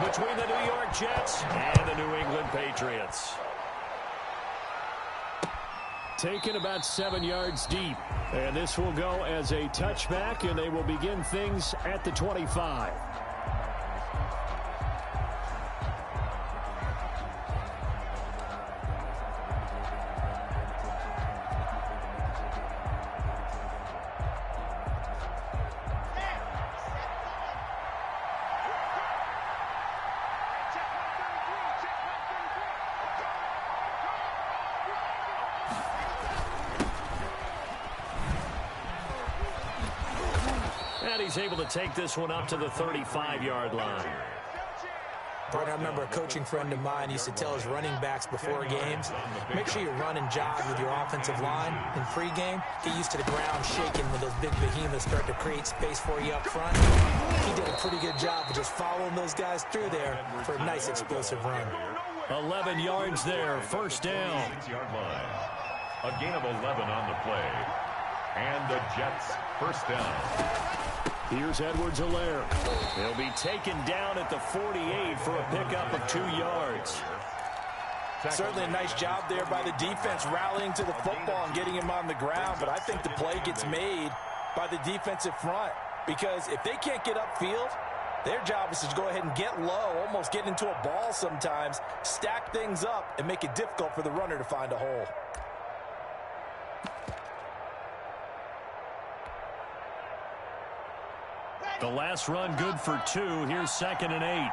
between the New York Jets and the New England Patriots. Taken about 7 yards deep. And this will go as a touchback, and they will begin things at the 25. And he's able to take this one up to the 35-yard line. I remember a coaching friend of mine used to tell his running backs before games, make sure you run and jog with your offensive line in pregame. Get used to the ground shaking when those big behemoths start to create space for you up front. He did a pretty good job of just following those guys through there for a nice explosive run. 11 yards there, first down. 6-yard line. A gain of 11 on the play. And the Jets first down. Here's Edwards-Helaire. He'll be taken down at the 48 for a pickup of 2 yards. Certainly a nice job there by the defense rallying to the football and getting him on the ground, but I think the play gets made by the defensive front because if they can't get upfield, their job is to go ahead and get low, almost get into a ball sometimes, stack things up, and make it difficult for the runner to find a hole. The last run good for 2. Here's 2nd and 8.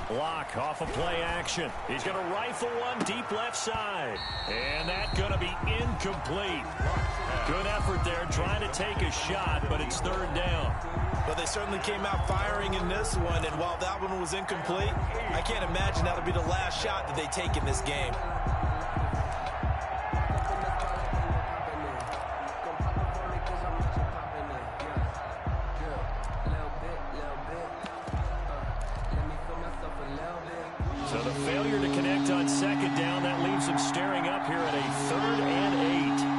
Block off of play action. He's going to rifle one deep left side. And that's going to be incomplete. Good effort there trying to take a shot, but it's 3rd down. Well, they certainly came out firing in this one, and while that one was incomplete, I can't imagine that'll be the last shot that they take in this game. So the failure to connect on 2nd down, that leaves them staring up here at a 3rd and 8.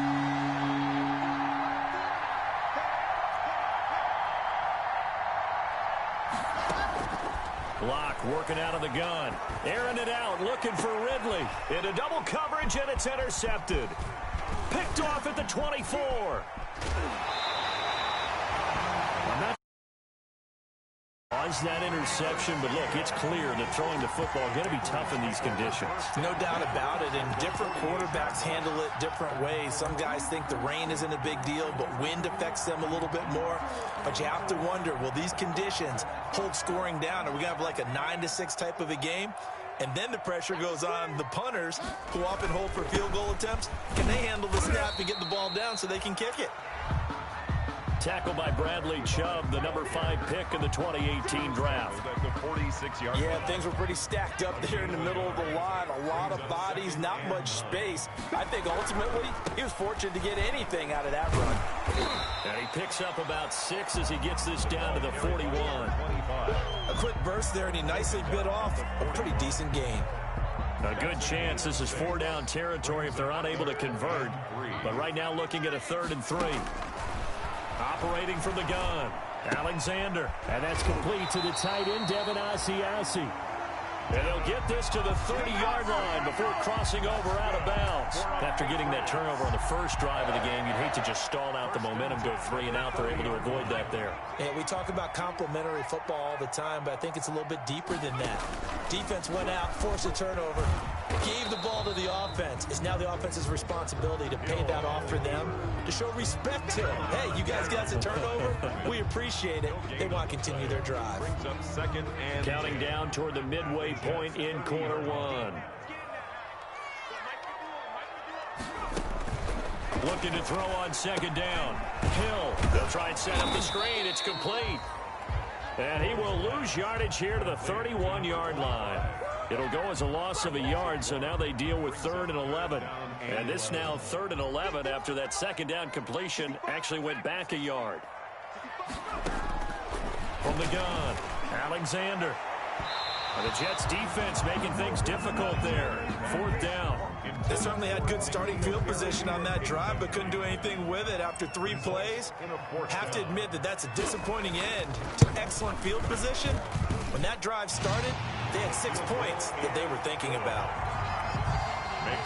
Block working out of the gun. Airing it out, looking for Ridley. Into double coverage, and it's intercepted. Picked off at the 24. Was that interception, but look, it's clear that throwing the football going to be tough in these conditions. No doubt about it, and different quarterbacks handle it different ways. Some guys think the rain isn't a big deal, but wind affects them a little bit more. But you have to wonder, will these conditions hold scoring down? Are we going to have like a 9-6 type of a game? And then the pressure goes on the punters, who often hold for field goal attempts. Can they handle the snap and get the ball down so they can kick it? Tackle by Bradley Chubb, the number 5 pick in the 2018 draft. Yeah, things were pretty stacked up there in the middle of the line. A lot of bodies, not much space. I think ultimately he was fortunate to get anything out of that run. And he picks up about 6 as he gets this down to the 41. A quick burst there, and he nicely bit off a pretty decent gain. A good chance this is 4-down territory if they're unable to convert. But right now looking at a 3rd and 3. Operating from the gun, Alexander. And that's complete to the tight end, Devin Asiasi. And they'll get this to the 30-yard line before crossing over out of bounds. After getting that turnover on the first drive of the game, you'd hate to just stall out the momentum, go 3 and out. They're able to avoid that there. Yeah, we talk about complementary football all the time, but I think it's a little bit deeper than that. Defense went out, forced a turnover, gave the ball to the offense. It's now the offense's responsibility to pay that off for them, to show respect to them. Hey, you guys got the turnover. We appreciate it. They want to continue their drive. Counting down toward the midway point in quarter 1. Looking to throw on 2nd down. Hill, they'll try and set up the screen. It's complete. And he will lose yardage here to the 31-yard line. It'll go as a loss of a yard, so now they deal with 3rd and 11. And this now 3rd and 11 after that 2nd down completion actually went back a yard. From the gun, Alexander. And the Jets defense making things difficult there. 4th down. certainly had good starting field position on that drive, but couldn't do anything with it after 3 plays. Have to admit that that's a disappointing end to excellent field position. When that drive started, they had 6 points that they were thinking about.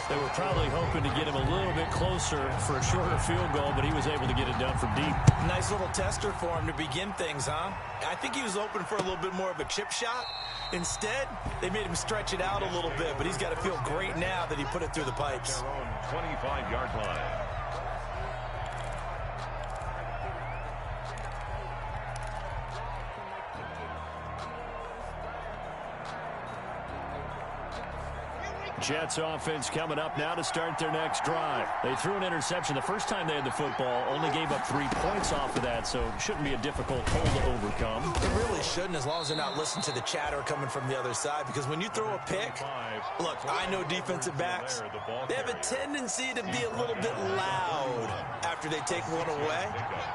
They were probably hoping to get him a little bit closer for a shorter field goal, but he was able to get it done from deep. Nice little tester for him to begin things, huh? I think he was open for a little bit more of a chip shot. Instead, they made him stretch it out a little bit, but he's got to feel great now that he put it through the pipes. Their own 25-yard line. Jets offense coming up now to start their next drive. They threw an interception the first time they had the football, only gave up 3 points off of that, so shouldn't be a difficult hole to overcome. It really shouldn't, as long as they're not listening to the chatter coming from the other side, because when you throw a pick, look, I know defensive backs, they have a tendency to be a little bit loud after they take one away,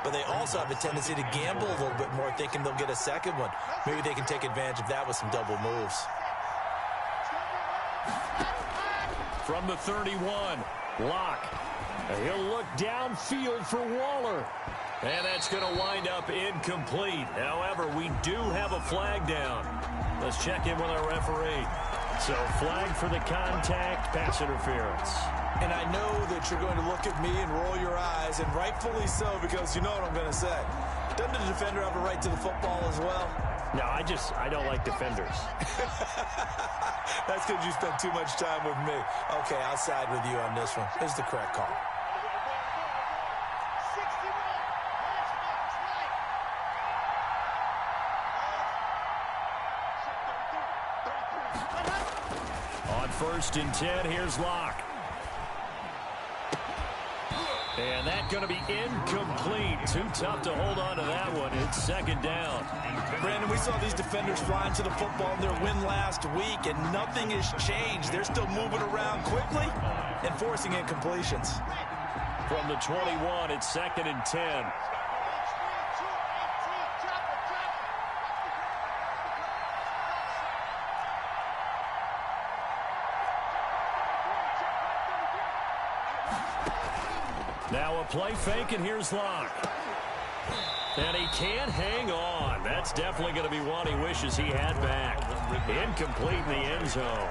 but they also have a tendency to gamble a little bit more, thinking they'll get a second one. Maybe they can take advantage of that with some double moves. From the 31, Locke. He'll look downfield for Waller. And that's going to wind up incomplete. However, we do have a flag down. Let's check in with our referee. So, flag for the contact, pass interference. And I know that you're going to look at me and roll your eyes, and rightfully so, because you know what I'm going to say. Doesn't the defender have a right to the football as well? No, I don't like defenders. That's because you spent too much time with me. Okay, I'll side with you on this one. It's the correct call. On 1st and 10, here's Locke. And that's going to be incomplete. Too tough to hold on to that one. It's 2nd down. Brandon, we saw these defenders flying to the football in their win last week, and nothing has changed. They're still moving around quickly and forcing incompletions. From the 21, it's 2nd and 10. Now a play fake, and here's Locke. And he can't hang on. That's definitely going to be one he wishes he had back. Incomplete in the end zone.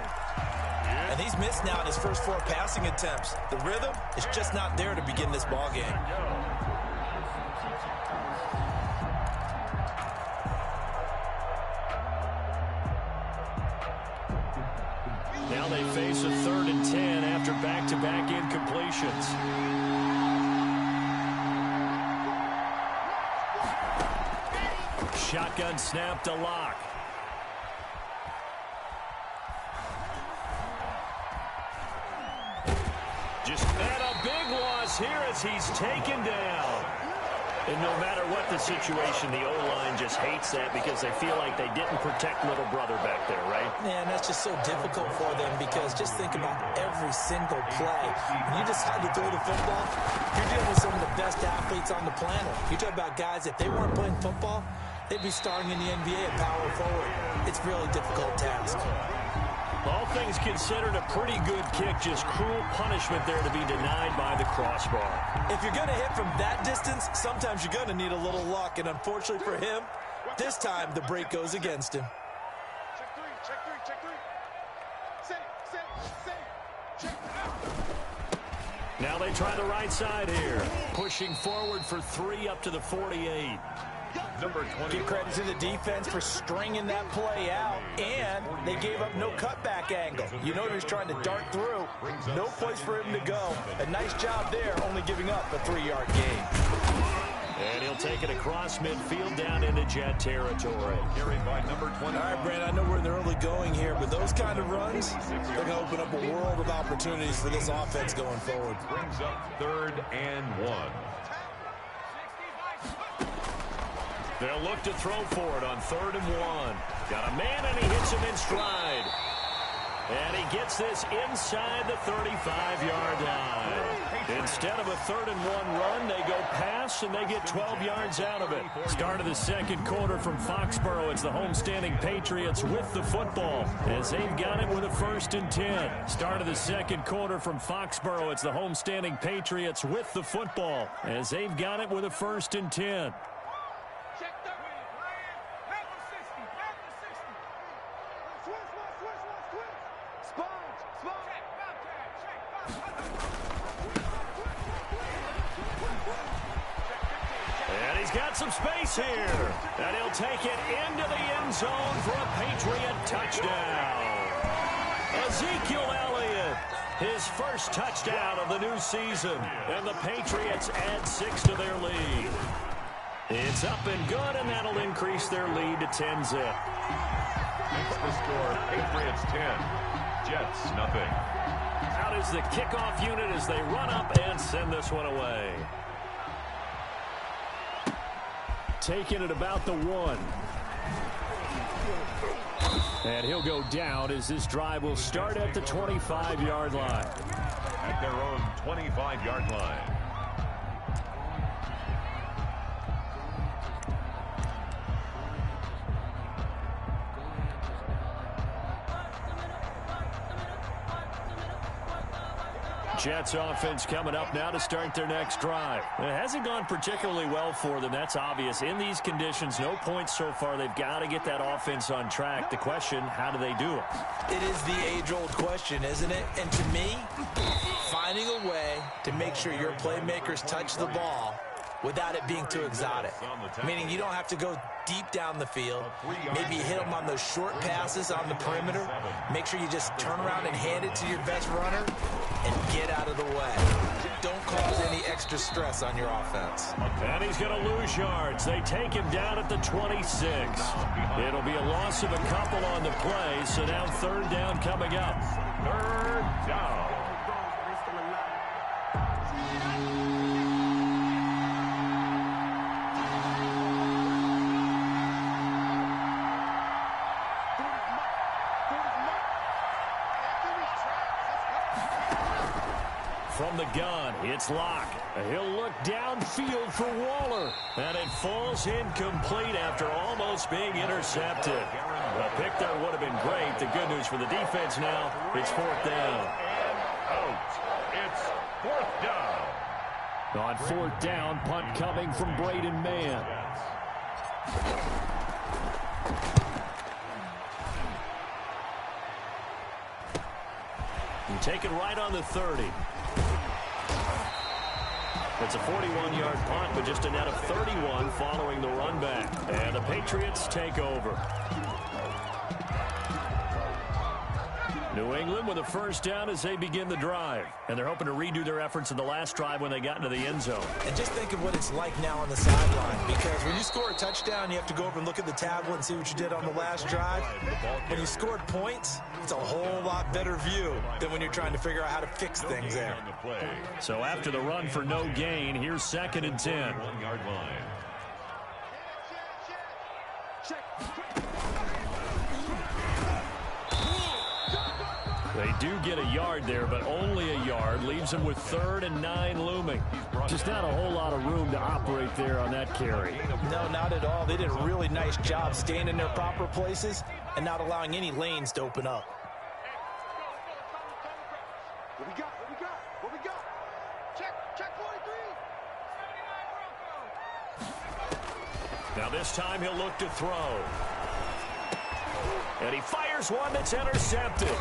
And he's missed now in his first 4 passing attempts. The rhythm is just not there to begin this ball game. Now they face a 3rd and 10 after back-to-back incompletions. Shotgun snap to Locke. And a big loss here as he's taken down. And no matter what the situation, the O-line just hates that because they feel like they didn't protect little brother back there, right? Man, that's just so difficult for them because just think about every single play. When you decide to throw the football, you're dealing with some of the best athletes on the planet. You talk about guys, if they weren't playing football, they'd be starring in the NBA at power forward. It's a really difficult task. All things considered, a pretty good kick, just cruel punishment there to be denied by the crossbar. If you're going to hit from that distance, sometimes you're going to need a little luck, and unfortunately for him, this time the break goes against him. Now they try the right side here, pushing forward for 3 up to the 48. Number 20. Give credit to the defense for stringing that play out, and they gave up no cutback angle. You know he's trying to dart through. No place for him to go. A nice job there, only giving up a 3-yard gain. And he'll take it across midfield down into Jet territory. Carried by number 20. All right, Brandon, I know we're in the early going here, but those kind of runs, they're going to open up a world of opportunities for this offense going forward. Brings up 3rd and 1. They'll look to throw for it on 3rd and 1. Got a man, and he hits him in stride. And he gets this inside the 35-yard line. Instead of a 3rd-and-1 run, they go pass, and they get 12 yards out of it. Start of the second quarter from Foxborough. It's the homestanding Patriots with the football as they've got it with a 1st and 10. Start of the second quarter from Foxborough. It's the homestanding Patriots with the football as they've got it with a 1st and 10. And he's got some space here. And he'll take it into the end zone for a Patriot touchdown. Ezekiel Elliott, his first touchdown of the new season. And the Patriots add 6 to their lead. It's up and good, and that'll increase their lead to 10-zip. Makes the score Patriots 10, Jets nothing. Out is the kickoff unit as they run up and send this one away. Taking it about the 1. And he'll go down as this drive will start at the 25-yard line. At their own 25-yard line. Jets offense coming up now to start their next drive. It hasn't gone particularly well for them. That's obvious. In these conditions, no points so far. They've got to get that offense on track. The question, how do they do it? It is the age-old question, isn't it? And to me, finding a way to make sure your playmakers touch the ball without it being too exotic. Meaning you don't have to go deep down the field. Maybe hit them on those short passes on the perimeter. Make sure you just turn around and hand it to your best runner and get out of the way. Don't cause any extra stress on your offense. And he's going to lose yards. They take him down at the 26. It'll be a loss of a couple on the play, so now 3rd down coming up. 3rd down. From the gun, it's Locke. He'll look downfield for Waller. And it falls incomplete after almost being intercepted. A pick there would have been great. The good news for the defense now, it's 4th down. And out. It's 4th down. On 4th down, punt coming from Braden Mann. And take it right on the 30. It's a 41-yard punt, but just a net of 31 following the run back. And the Patriots take over. New England with a 1st down as they begin the drive. And they're hoping to redo their efforts in the last drive when they got into the end zone. And just think of what it's like now on the sideline. Because when you score a touchdown, you have to go over and look at the tablet and see what you did on the last drive. When you scored points, it's a whole lot better view than when you're trying to figure out how to fix things there. So after the run for no gain, here's 2nd and 10. 1-yard line. They do get a yard there, but only a yard. Leaves them with 3rd and 9 looming. Just not a whole lot of room to operate there on that carry. No, not at all. They did a really nice job staying in their proper places and not allowing any lanes to open up. What we got? What we got? What we got? Check 43. Now this time he'll look to throw. And he fires one that's intercepted.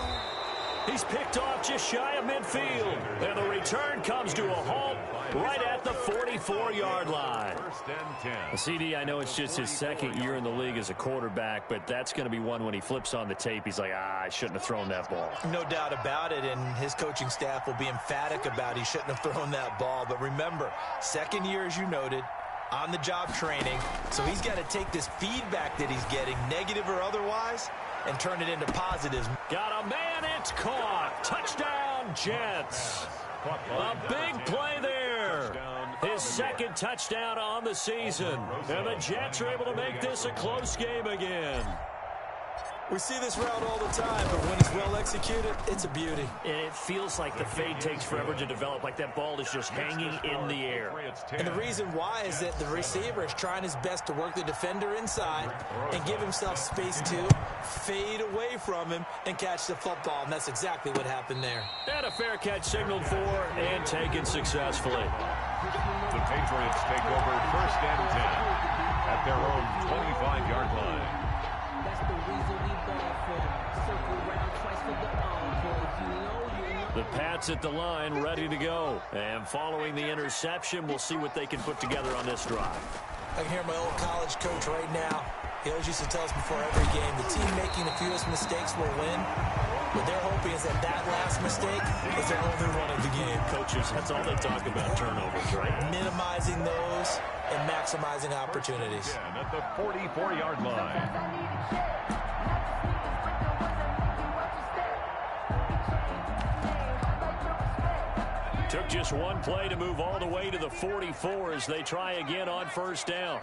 He's picked off just shy of midfield. And the return comes to a halt right at the 44-yard line. 1st and 10. CD, I know it's just his 2nd year in the league as a quarterback, but that's going to be one when he flips on the tape. He's like, I shouldn't have thrown that ball. No doubt about it, and his coaching staff will be emphatic about he shouldn't have thrown that ball. But remember, 2nd year, as you noted, on-the-job training. So he's got to take this feedback that he's getting, negative or otherwise, and turn it into positives. Got a man, it's caught. Touchdown, Jets. A big play there. His 2nd touchdown on the season. And the Jets are able to make this a close game again. We see this route all the time, but when it's well executed, it's a beauty. And it feels like the fade takes forever to develop, like that ball is just hanging in the air. And the reason why is that the receiver is trying his best to work the defender inside and give himself space to fade away from him and catch the football, and that's exactly what happened there. And a fair catch signaled for and taken successfully. The Patriots take over 1st and 10 at their own 25-yard line. The Pats at the line, ready to go. And following the interception, we'll see what they can put together on this drive. I can hear my old college coach right now. He always used to tell us before every game, the team making the fewest mistakes will win. What they're hoping is that that last mistake is their only one of the game. Coaches, that's all they talk about, turnovers, right? Minimizing those and maximizing opportunities. And at the 44-yard line. Took just one play to move all the way to the 44 as they try again on 1st down.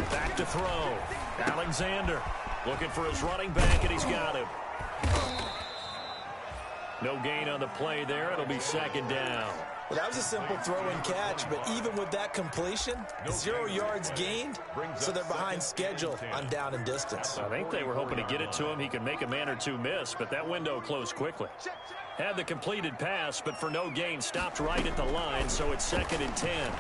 Back to throw. Alexander looking for his running back, and he's got him. No gain on the play there. It'll be 2nd down. Well, that was a simple throw and catch, but even with that completion, 0 yards gained, so they're behind schedule on down and distance. I think they were hoping to get it to him. He could make a man or two miss, but that window closed quickly. Had the completed pass, but for no gain, stopped right at the line, so it's 2nd and 10.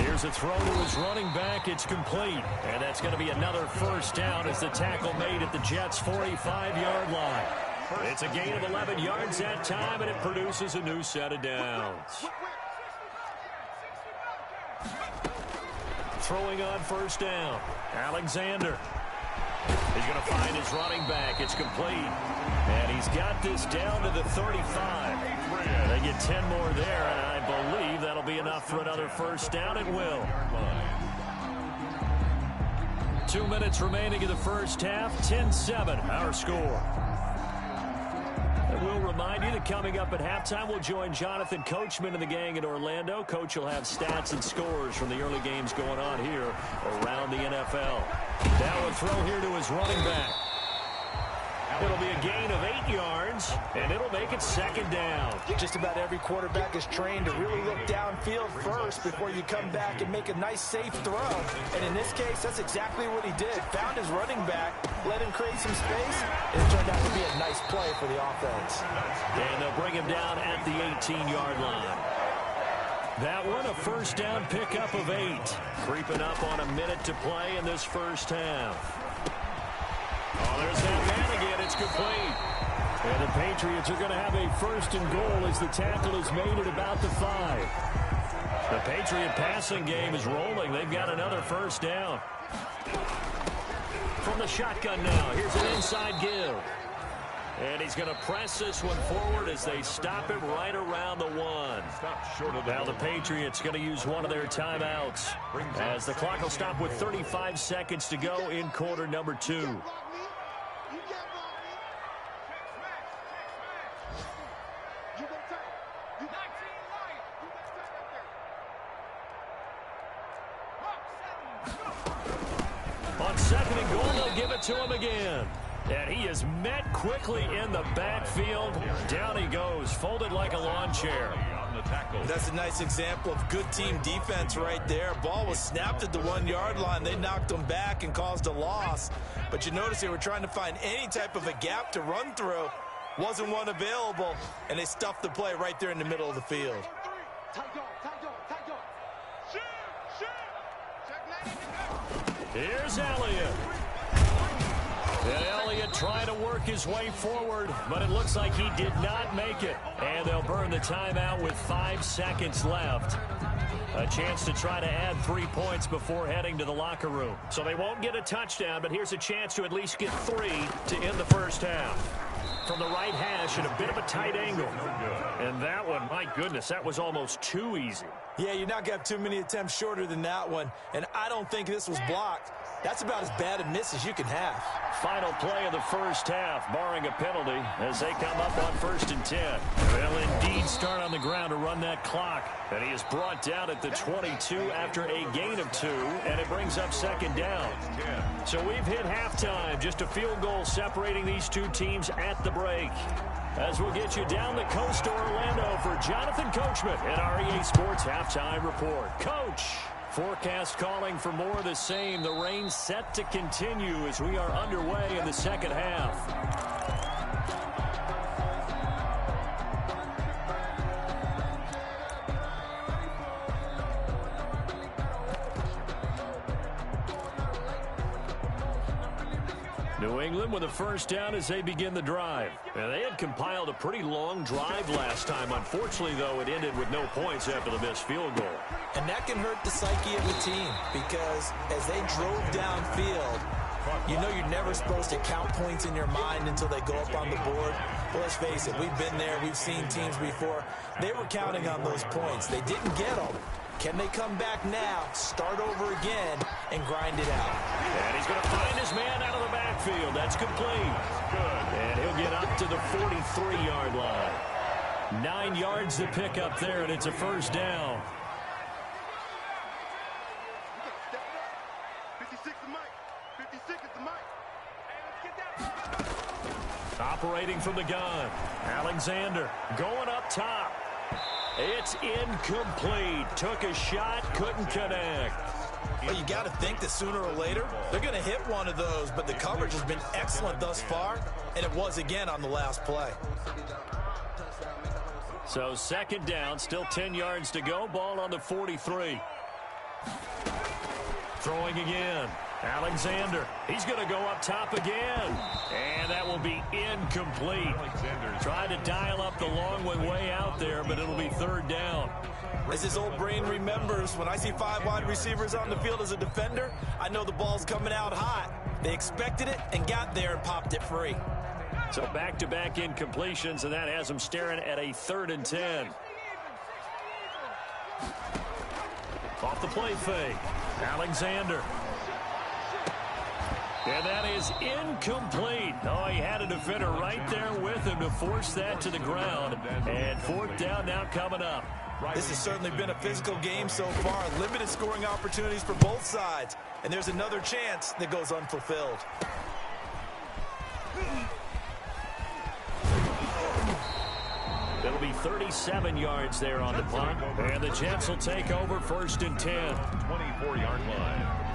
Here's a throw to his running back. It's complete, and that's going to be another 1st down as the tackle made at the Jets' 45-yard line. It's a gain of 11 yards that time, and it produces a new set of downs. Throwing on 1st down. Alexander. He's going to find his running back. It's complete. And he's got this down to the 35. They get 10 more there, and I believe that'll be enough for another 1st down. It will. 2 minutes remaining in the 1st half. 10-7, our score. And we'll remind you that coming up at halftime, we'll join Jonathan Coachman and the gang in Orlando. Coach will have stats and scores from the early games going on here around the NFL. Now a throw here to his running back. It'll be a gain of 8 yards, and it'll make it 2nd down. Just about every quarterback is trained to really look downfield first before you come back and make a nice, safe throw. And in this case, that's exactly what he did. Found his running back, let him create some space, and it turned out to be a nice play for the offense. And they'll bring him down at the 18-yard line. That one, a 1st down pickup of 8. Creeping up on a minute to play in this 1st half. Oh, there's that man again. It's complete. And the Patriots are going to have a 1st and goal as the tackle is made at about the 5. The Patriot passing game is rolling. They've got another 1st down. From the shotgun now, here's an inside give. And he's going to press this one forward as they stop him right around the 1. Now the Patriots going to use one of their timeouts as the clock will stop with 35 seconds to go in quarter number 2. On 2nd and goal, they'll give it to him again. And he is met quickly in the backfield. Down he goes, folded like a lawn chair. That's a nice example of good team defense right there. Ball was snapped at the 1-yard line. They knocked him back and caused a loss. But you notice they were trying to find any type of a gap to run through. Wasn't one available, and they stuffed the play right there in the middle of the field. Here's Elliott. And Elliott trying to work his way forward, but it looks like he did not make it. And they'll burn the timeout with 5 seconds left. A chance to try to add 3 points before heading to the locker room. So they won't get a touchdown, but here's a chance to at least get 3 to end the 1st half. From the right hash at a bit of a tight angle. And that one, my goodness, that was almost too easy. Yeah, you're not going to have too many attempts shorter than that one. And I don't think this was blocked. That's about as bad a miss as you can have. Final play of the 1st half, barring a penalty, as they come up on 1st and 10. They'll indeed start on the ground to run that clock. And he is brought down at the 22 after a gain of 2, and it brings up second down. So we've hit halftime, just a field goal separating these two teams at the break. As we'll get you down the coast to Orlando for Jonathan Coachman at our EA Sports Halftime Report. Coach, forecast calling for more of the same. The rain set to continue as we are underway in the second half. New England with a first down as they begin the drive. And they had compiled a pretty long drive last time. Unfortunately, though, it ended with no points after the missed field goal. And that can hurt the psyche of the team because as they drove downfield, you know you're never supposed to count points in your mind until they go up on the board. Well, let's face it, we've been there. We've seen teams before. They were counting on those points. They didn't get them. Can they come back now, start over again, and grind it out? And he's going to find his man out of the backfield. That's complete. Good. And he'll get up to the 43-yard line. 9 yards to pick up there, and it's a first down. 56 is Mike. 56 is the Mike. Hey, let's get that. Operating from the gun. Alexander going up top. It's incomplete. Took a shot, couldn't connect. Well, you got to think that sooner or later, they're going to hit one of those, but the coverage has been excellent thus far, and it was again on the last play. So second down, still 10 yards to go. Ball on the 43. Throwing again. Alexander, he's going to go up top again. And that will be incomplete. Tried to dial up the long one way out there, but it'll be third down. As his old brain remembers, when I see 5 wide receivers on the field as a defender, I know the ball's coming out hot. They expected it and got there and popped it free. So back-to-back incompletions, and that has him staring at a 3rd and 10. Off the play fake. Alexander. And that is incomplete. Oh, he had a defender right there with him to force that to the ground. And fourth down now coming up. This has certainly been a physical game so far. Limited scoring opportunities for both sides. And there's another chance that goes unfulfilled. It'll be 37 yards there on the punt. And the Jets will take over 1st and 10. 24-yard line.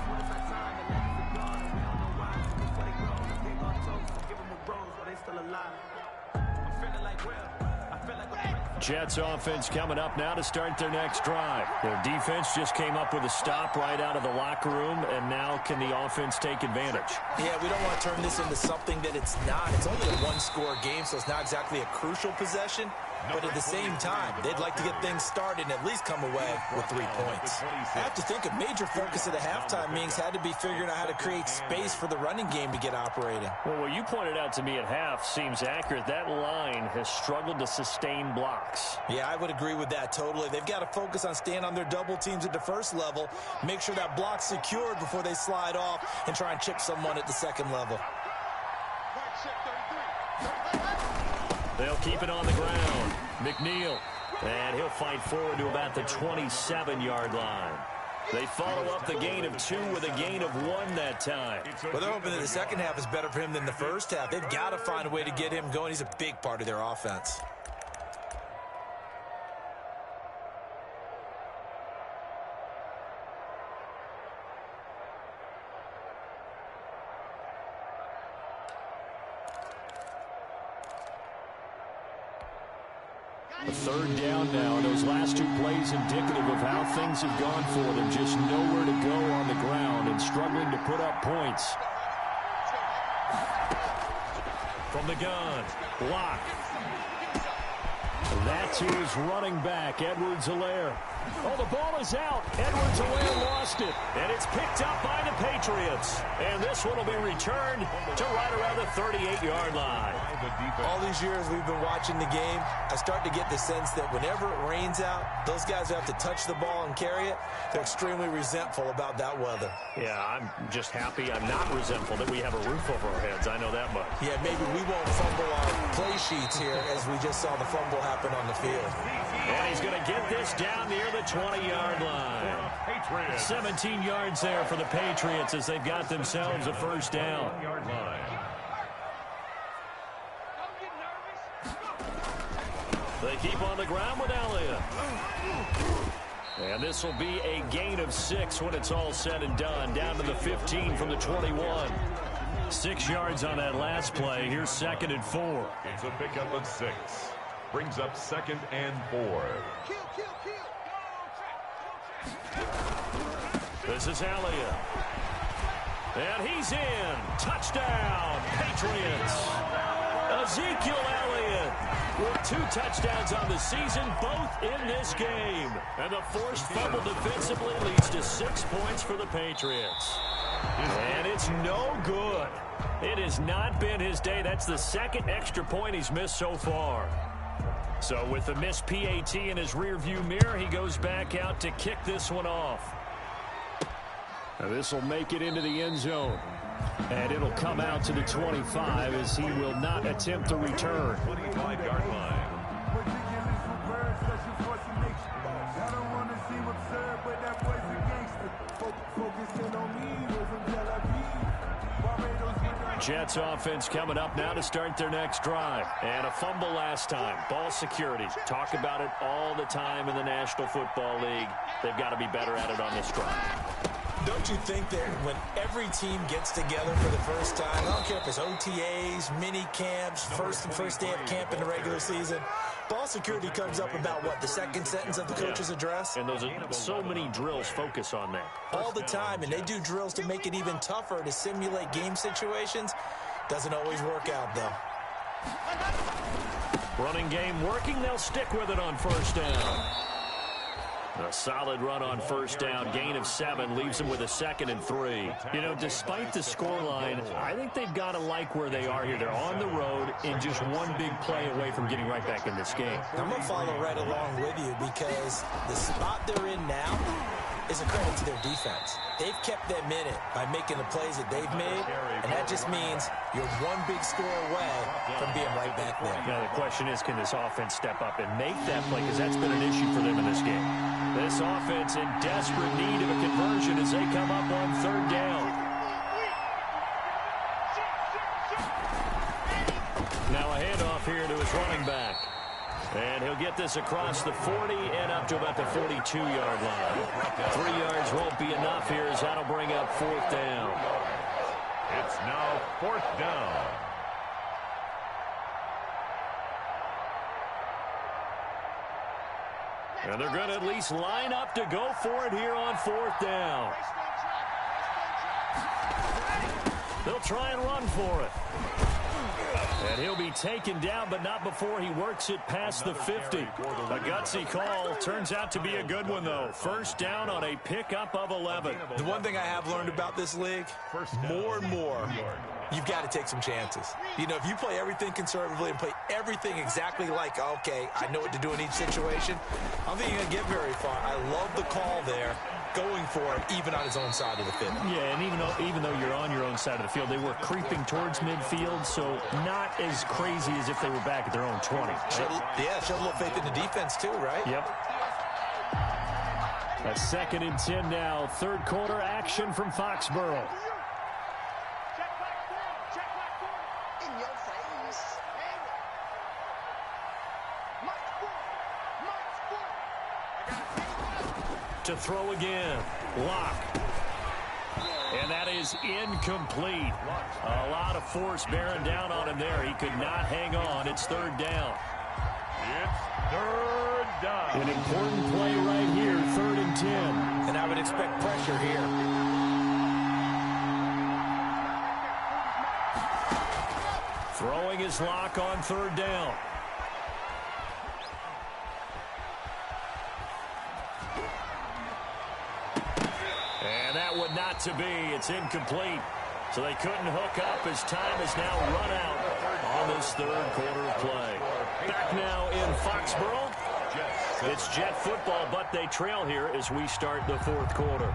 Jets offense coming up now to start their next drive. Their defense just came up with a stop right out of the locker room, and now can the offense take advantage? Yeah, we don't want to turn this into something that it's not. It's only a one-score game, so it's not exactly a crucial possession. But at the same time, they'd like to get things started and at least come away with 3 points. I have to think a major focus of the halftime meetings had to be figuring out how to create space for the running game to get operating. Well, what you pointed out to me at half seems accurate. That line has struggled to sustain blocks. Yeah, I would agree with that totally. They've got to focus on staying on their double teams at the first level, make sure that block's secured before they slide off and try and chip someone at the second level. They'll keep it on the ground. McNeil. And he'll fight forward to about the 27-yard line. They follow up the gain of 2 with a gain of 1 that time. Well, they're hoping that the second half is better for him than the first half. They've got to find a way to get him going. He's a big part of their offense. A third down now, and those last 2 plays indicative of how things have gone for them. Just nowhere to go on the ground and struggling to put up points. From the gun, block. That's his running back, Edwards-Helaire. Oh, the ball is out. Edwards away and lost it. And it's picked up by the Patriots. And this one will be returned to right around the 38-yard line. All these years we've been watching the game, I start to get the sense that whenever it rains out, those guys who have to touch the ball and carry it, they're extremely resentful about that weather. Yeah, I'm just happy I'm not resentful that we have a roof over our heads. I know that much. Yeah, maybe we won't fumble our play sheets here as we just saw the fumble happen on the field. And he's going to get this down near the 20-yard line. 17 yards there for the Patriots as they've got themselves a first down. They keep on the ground with Elliott. And this will be a gain of 6 when it's all said and done. Down to the 15 from the 21. 6 yards on that last play. Here's 2nd and 4. It's a pickup of 6. Brings up 2nd and 4. This is Elliott. And he's in. Touchdown, Patriots. Ezekiel Elliott with 2 touchdowns on the season, both in this game. And the forced fumble defensively leads to 6 points for the Patriots. And it's no good. It has not been his day. That's the 2nd extra point he's missed so far. So with the missed PAT in his rearview mirror, he goes back out to kick this one off. Now this will make it into the end zone. And it'll come out to the 25 as he will not attempt to return. 25-yard line. Jets offense coming up now to start their next drive. And a fumble last time. Ball security. Talk about it all the time in the National Football League. They've got to be better at it on this drive. Don't you think that when every team gets together for the first time, I don't care if it's OTAs, mini camps, first day of camp in the regular season, ball security comes up about, what, the 2nd sentence of the coach's address? And those are so many drills focus on that. All the time, and they do drills to make it even tougher to simulate game situations. Doesn't always work out, though. Running game working. They'll stick with it on first down. A solid run on first down. Gain of 7 leaves them with a 2nd and 3. You know, despite the scoreline, I think they've got to like where they are here. They're on the road and just one big play away from getting right back in this game. I'm going to follow right along with you because the spot they're in now is a credit to their defense. They've kept them in it by making the plays that they've made, and that just means you're one big score away from being right back there. Now, the question is, can this offense step up and make that play? Because that's been an issue for them in this game. This offense in desperate need of a conversion as they come up on 3rd down. Now a handoff here to his running back. And he'll get this across the 40 and up to about the 42-yard line. 3 yards won't be enough here as that'll bring up 4th down. It's now 4th down. And they're going to at least line up to go for it here on 4th down. They'll try and run for it. And he'll be taken down, but not before he works it past the 50. A gutsy call. Turns out to be a good one, though. First down on a pickup of 11. The one thing I have learned about this league, more and more, you've got to take some chances. You know, if you play everything conservatively and play everything exactly like, okay, I know what to do in each situation, I don't think you're going to get very far. I love the call there, going for it, even on his own side of the field. Yeah, and even though you're on your own side of the field, they were creeping towards midfield, so not as crazy as if they were back at their own 20. Showed a little faith in the defense too, right? Yep. A 2nd and 10 now. 3rd quarter action from Foxborough. To throw again. Lock. And that is incomplete. A lot of force bearing down on him there. He could not hang on. It's 3rd down. It's 3rd down. An important play right here, 3rd and 10. And I would expect pressure here. Throwing his lock on 3rd down. got to be. It's incomplete. So they couldn't hook up as time has now run out on this third quarter of play. Back now in Foxborough. It's Jet football, but they trail here as we start the fourth quarter.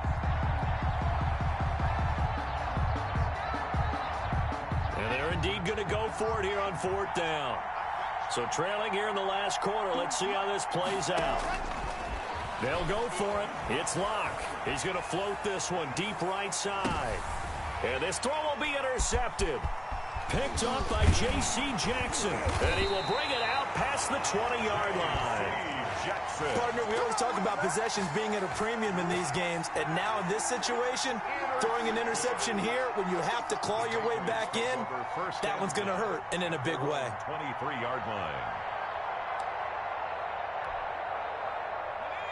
And they're indeed going to go for it here on fourth down. So trailing here in the last quarter. Let's see how this plays out. They'll go for it. It's Locke. He's going to float this one deep right side. And this throw will be intercepted. Picked up by J.C. Jackson. And he will bring it out past the 20-yard line. Partner, we always talk about possessions being at a premium in these games. And now in this situation, throwing an interception here when you have to claw your way back in, that one's going to hurt, and in a big way. 23-yard line.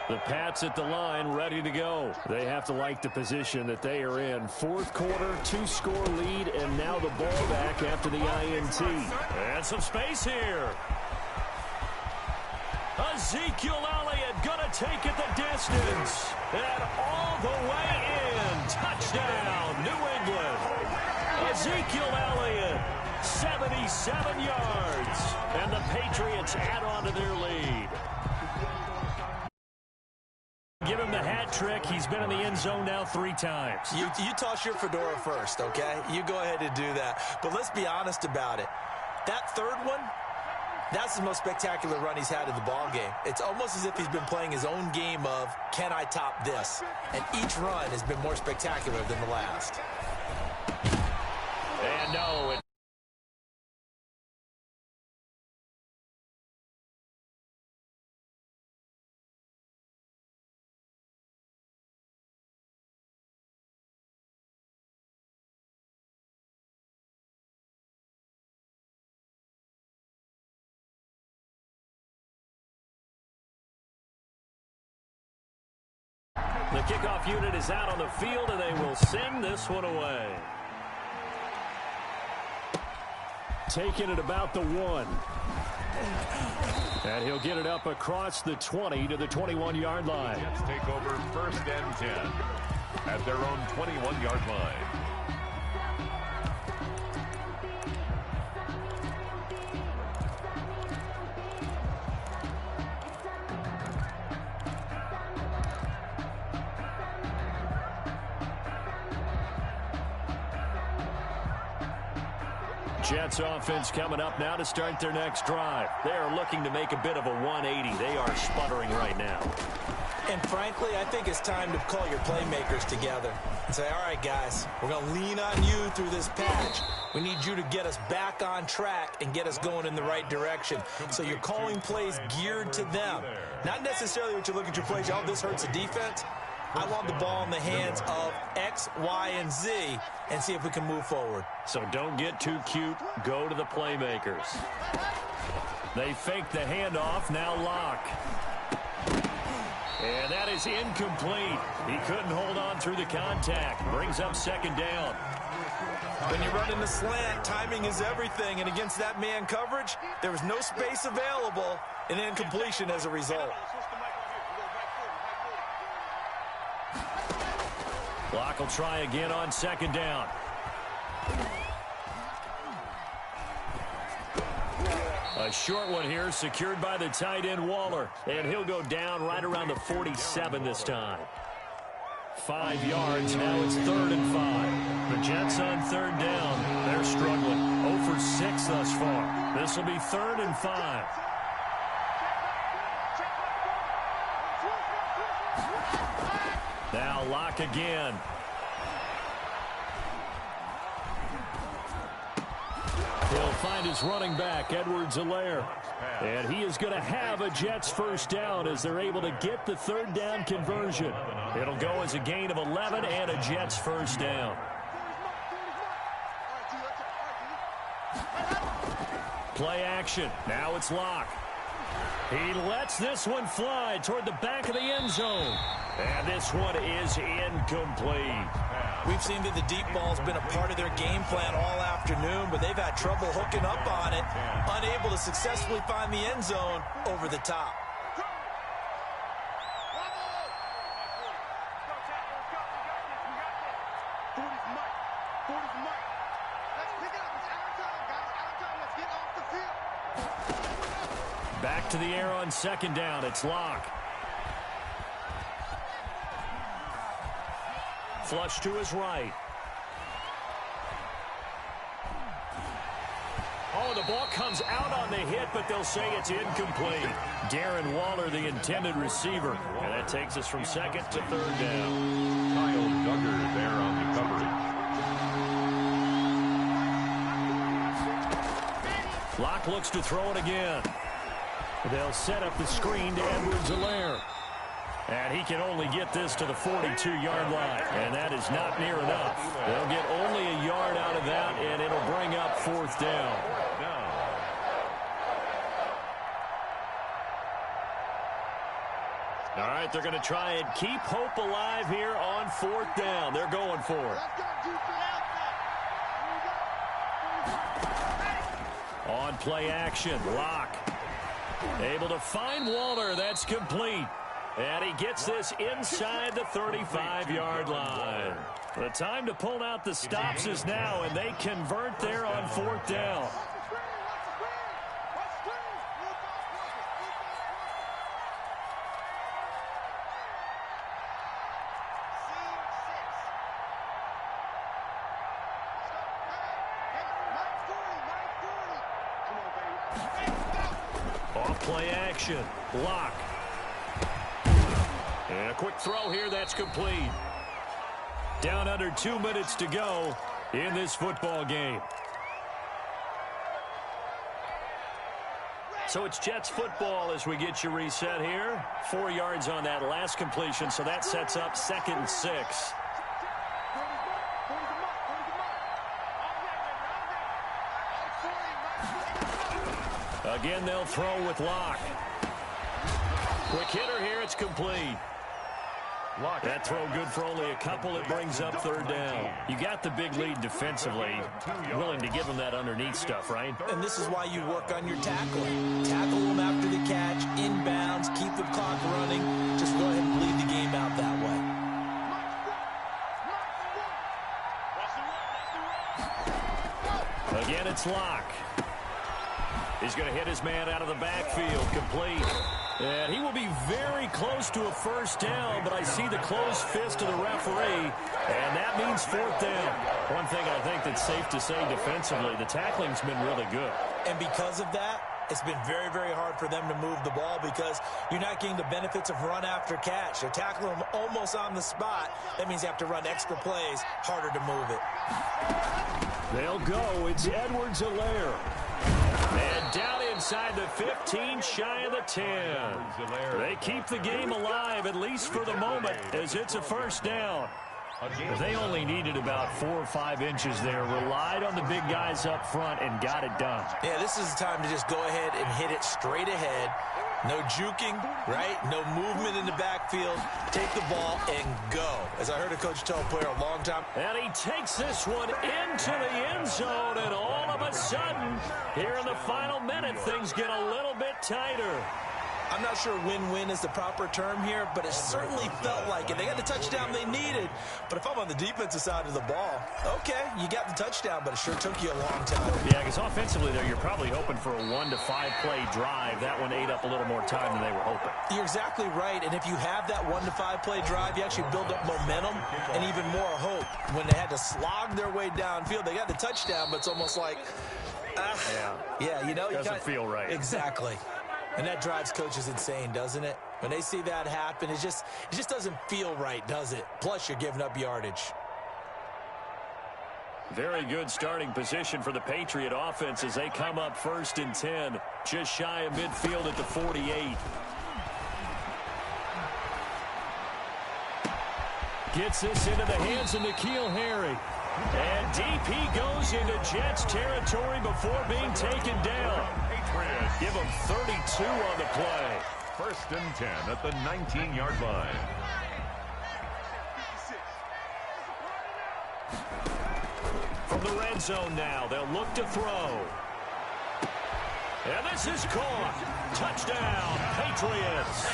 The Pats at the line, ready to go. They have to like the position that they are in. Fourth quarter, 2-score lead, and now the ball back after the INT. And some space here. Ezekiel Elliott going to take it the distance. And all the way in. Touchdown, New England. Ezekiel Elliott, 77 yards. And the Patriots add on to their lead. Give him the hat trick. He's been in the end zone now 3 times. You toss your fedora first, okay? You go ahead and do that. But let's be honest about it. That third one, that's the most spectacular run he's had in the ball game. It's almost as if he's been playing his own game of, can I top this? And each run has been more spectacular than the last. And no, the kickoff unit is out on the field, and they will send this one away. Taking it about the 1. And he'll get it up across the 20 to the 21-yard line. Jets take over first and 10 at their own 21-yard line. Jets offense coming up now to start their next drive. They are looking to make a bit of a 180. They are sputtering right now. And frankly, I think it's time to call your playmakers together and say, all right, guys, we're going to lean on you through this patch. We need you to get us back on track and get us going in the right direction. So you're calling plays geared to them. Not necessarily what you look at your plays, oh, this hurts the defense. I want the ball in the hands of X, Y, and Z and see if we can move forward. So don't get too cute. Go to the playmakers. They fake the handoff. Now Locke. And that is incomplete. He couldn't hold on through the contact. Brings up second down. When you're running the slant, timing is everything. And against that man coverage, there was no space available, and incompletion as a result. Locke will try again on second down. A short one here, secured by the tight end Waller. And he'll go down right around the 47 this time. 5 yards, now it's 3rd and 5. The Jets on third down. They're struggling. 0 for 6 thus far. This will be 3rd and 5. Now Locke again. He'll find his running back, Edwards-Helaire. And he is going to have a Jets first down as they're able to get the third down conversion. It'll go as a gain of 11 and a Jets first down. Play action. Now it's Locke. He lets this one fly toward the back of the end zone. And this one is incomplete. We've seen that the deep ball's been a part of their game plan all afternoon, but they've had trouble hooking up on it, unable to successfully find the end zone over the top. Back to the air on second down. It's Locke. Flush to his right. Oh, the ball comes out on the hit, but they'll say it's incomplete. Darren Waller, the intended receiver. And that takes us from second to third down. Kyle Duggar there on the coverage. Locke looks to throw it again. They'll set up the screen to Edwards-Helaire. And he can only get this to the 42-yard line. And that is not near enough. They'll get only a yard out of that, and it'll bring up fourth down. All right, they're going to try and keep hope alive here on fourth down. They're going for it. On play action, Locke. Able to find Waller. That's complete. And he gets this inside the 35-yard line. The time to pull out the stops is now, and they convert there on fourth down. Off play action, Locke. And a quick throw here, that's complete. Down under 2 minutes to go in this football game. So it's Jets football as we get you reset here. 4 yards on that last completion, so that sets up 2nd and 6. Again, they'll throw with Locke. Quick hitter here, it's complete. That throw good for only a couple. It brings up third down. You got the big lead defensively. Willing to give them that underneath stuff, right? And this is why you work on your tackling. Tackle them after the catch, inbounds, keep the clock running. Just go ahead and bleed the game out that way. Again, it's Locke. He's going to hit his man out of the backfield. Complete. And he will be very close to a first down, but I see the closed fist of the referee, and that means fourth down. One thing I think that's safe to say defensively, the tackling's been really good. And because of that, it's been very, very hard for them to move the ball because you're not getting the benefits of run after catch. They're tackling them almost on the spot. That means you have to run extra plays, harder to move it. They'll go. It's Edwards-Helaire. And down inside the 15, shy of the 10. They keep the game alive, at least for the moment, as it's a first down. They only needed about 4 or 5 inches there, relied on the big guys up front, and got it done. Yeah, this is the time to just go ahead and hit it straight ahead. No juking, right? No movement in the backfield. Take the ball and go. As I heard a coach tell a player a long time. And he takes this one into the end zone, and all of a sudden, here in the final minute, things get a little bit tighter. I'm not sure win-win is the proper term here, but it certainly felt like it. They got the touchdown they needed, but if I'm on the defensive side of the ball, okay, you got the touchdown, but it sure took you a long time. Yeah, because offensively there, you're probably hoping for a 1 to 5 play drive. That one ate up a little more time than they were hoping. You're exactly right, and if you have that 1 to 5 play drive, you actually build up momentum and even more hope. When they had to slog their way downfield, they got the touchdown, but it's almost like, yeah, you know. Doesn't feel right. Exactly. And that drives coaches insane, doesn't it? When they see that happen, it just doesn't feel right, does it? Plus, you're giving up yardage. Very good starting position for the Patriot offense as they come up 1st and 10, just shy of midfield at the 48. Gets this into the hands of N'Keal Harry. And deep he goes into Jets territory before being taken down. Give him 32 on the play. 1st and 10 at the 19-yard line. From the red zone now, they'll look to throw. And this is caught. Touchdown, Patriots.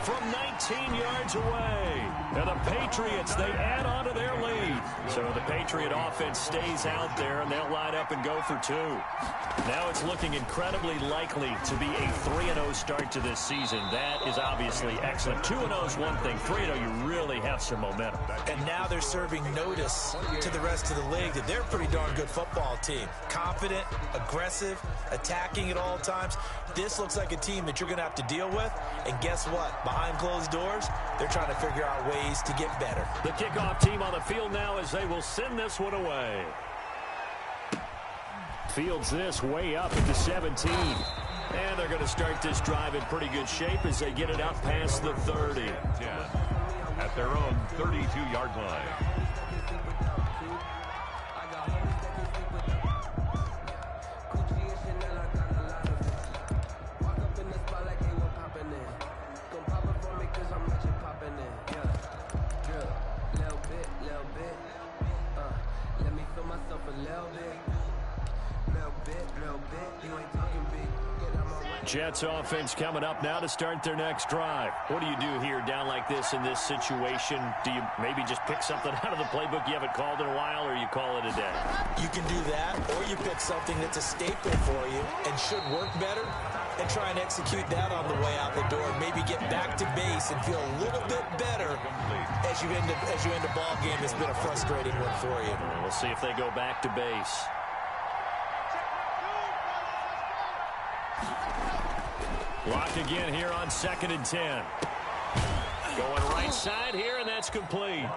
from 19 yards away. And the Patriots, they add on to their lead. So the Patriot offense stays out there, and they'll line up and go for two. Now it's looking incredibly likely to be a 3-0 start to this season. That is obviously excellent. 2-0 is one thing. 3-0, you really have some momentum. And now they're serving notice to the rest of the league that they're a pretty darn good football team. Confident, aggressive, attacking at all times. This looks like a team that you're going to have to deal with. And guess what? Behind closed doors, they're trying to figure out ways to get better. The kickoff team on the field now as they will send this one away. Fields this way up at the 17. And they're going to start this drive in pretty good shape as they get it up past the 30. 10 at their own 32-yard line. Jets offense coming up now to start their next drive. What do you do here down like this in this situation? Do you maybe just pick something out of the playbook you haven't called in a while, or you call it a day? You can do that, or you pick something that's a staple for you and should work better and try and execute that on the way out the door. Maybe get back to base and feel a little bit better as you end a ball game that's been a frustrating one for you. We'll see if they go back to base. Lock again here on 2nd and 10. Going right side here, and that's complete.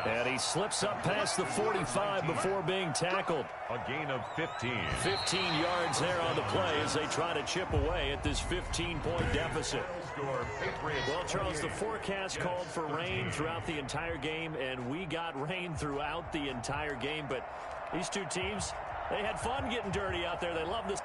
And he slips up past the 45 before being tackled. A gain of 15. 15 yards there on the play as they try to chip away at this 15-point deficit. Well, Charles, the forecast called for rain throughout the entire game, and we got rain throughout the entire game. But these two teams, they had fun getting dirty out there. They love this.